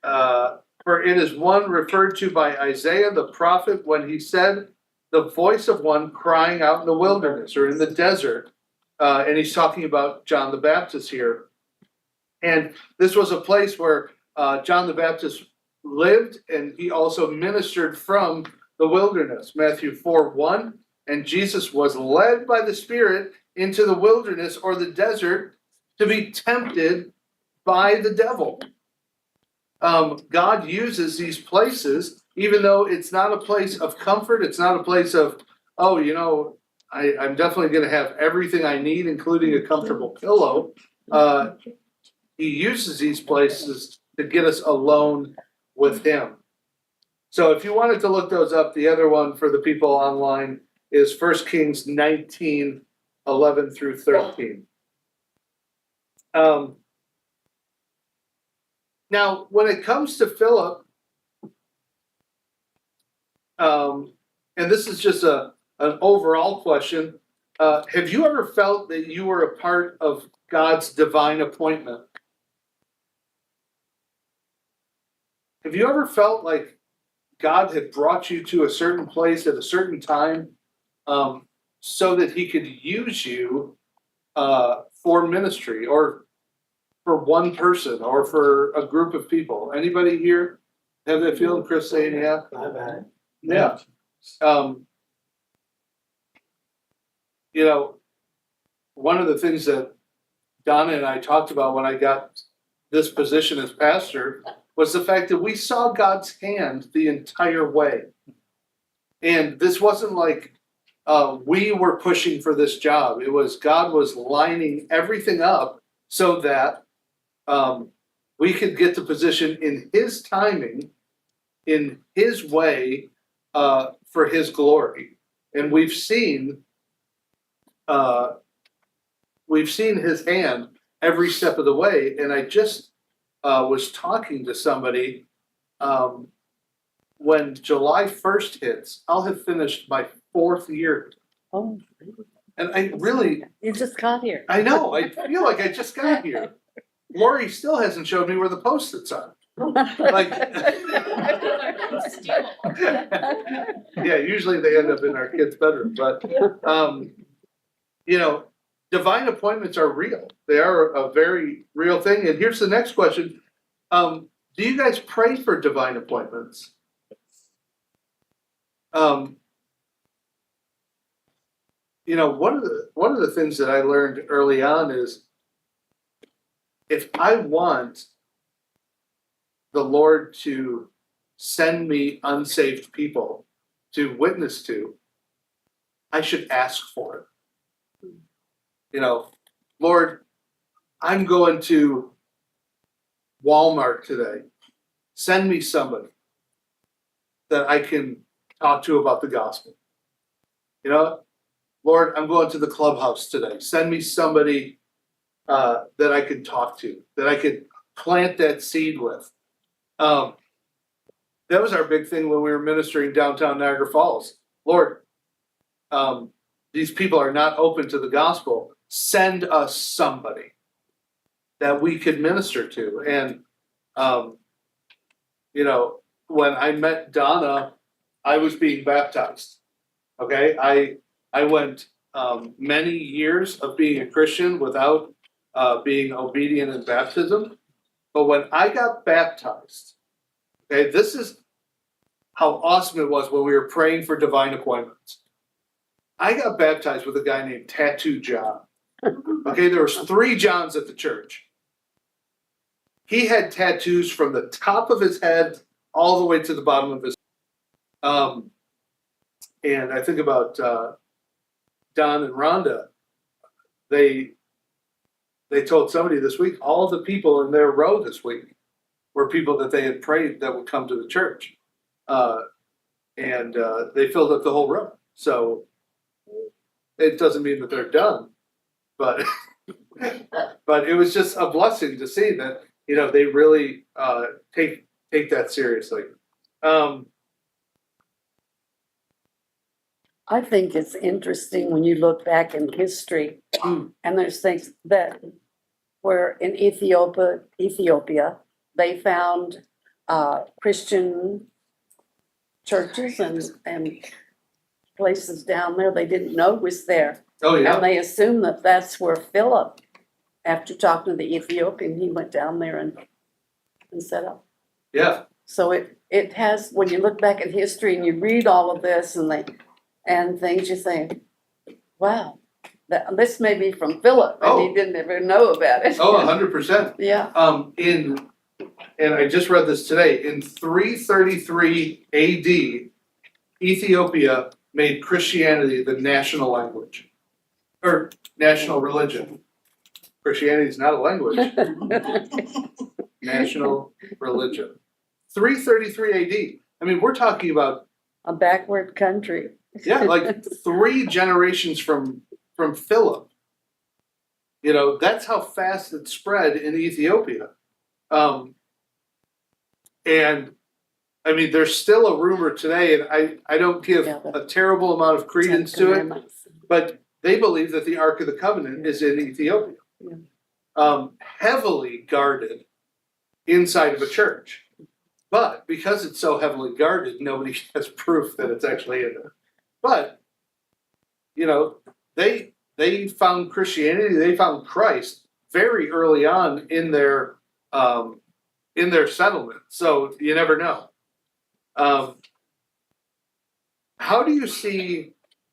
mouth. For it is one referred to by Isaiah the prophet when he said, the voice of one crying out in the wilderness or in the desert. And he's talking about John the Baptist here. And this was a place where John the Baptist lived, and he also ministered from the wilderness. Matthew 4:1, and Jesus was led by the Spirit into the wilderness or the desert to be tempted by the devil. God uses these places, even though it's not a place of comfort. It's not a place of, oh, you know, I'm definitely going to have everything I need, including a comfortable pillow. He uses these places to get us alone with him. So if you wanted to look those up, the other one for the people online is 1 Kings 19:11 through 13. Now, when it comes to Phillip, and this is just an overall question, have you ever felt that you were a part of God's divine appointment? Have you ever felt like God had brought you to a certain place at a certain time so that he could use you for ministry or for one person or for a group of people? Anybody here have that feeling? Chris saying yeah? Yeah. You know, one of the things that Donna and I talked about when I got this position as pastor was the fact that we saw God's hand the entire way. And this wasn't like we were pushing for this job. It was God was lining everything up so that we could get the position in his timing, in his way, for his glory. And we've seen his hand every step of the way. And I just was talking to somebody when July 1st hits, I'll have finished my 4th year. Oh, And I really, you just got here. I know, I feel like I just got here. Lori still hasn't showed me where the Post-its are. Like, yeah, usually they end up in our kids' bedroom, but you know, divine appointments are real. They are a very real thing. And here's the next question. Do you guys pray for divine appointments? You know, one of the things that I learned early on is if I want the Lord to send me unsaved people to witness to, I should ask for it. You know, Lord, I'm going to Walmart today. Send me somebody that I can talk to about the gospel. You know, Lord, I'm going to the clubhouse today. Send me somebody that I can talk to, that I could plant that seed with. That was our big thing when we were ministering downtown Niagara Falls. Lord, these people are not open to the gospel. Send us somebody that we could minister to. And, you know, when I met Donna, I was being baptized. Okay. I went many years of being a Christian without being obedient in baptism. But when I got baptized, okay, this is how awesome it was when we were praying for divine appointments. I got baptized with a guy named Tattoo John. Okay, there was 3 Johns at the church. He had tattoos from the top of his head all the way to the bottom of his and I think about Don and Rhonda. They told somebody this week, all the people in their row this week were people that they had prayed that would come to the church. And they filled up the whole room. So it doesn't mean that they're done, but but it was just a blessing to see that, you know, they really take that seriously. I think it's interesting when you look back in history and there's things that where in Ethiopia, they found Christian churches and places down there they didn't know was there. Oh, yeah. And they assumed that that's where Phillip, after talking to the Ethiopian, he went down there and set up. Yeah. So it has, when you look back at history and you read all of this and things, you think, wow, this may be from Phillip, and he didn't ever know about it. Oh, 100%. Yeah. And I just read this today, in 333 AD, Ethiopia made Christianity the national language, or national religion. Christianity is not a language. National religion. 333 AD. I mean, we're talking about A backward country. yeah, like 3 generations from Phillip. You know, that's how fast it spread in Ethiopia. And I mean, there's still a rumor today, and I don't give a terrible amount of credence to it, but they believe that the Ark of the Covenant is in Ethiopia, heavily guarded inside of a church. But because it's so heavily guarded, nobody has proof that it's actually in there. But, you know, they found Christianity, they found Christ very early on in their settlement. So you never know. How do you see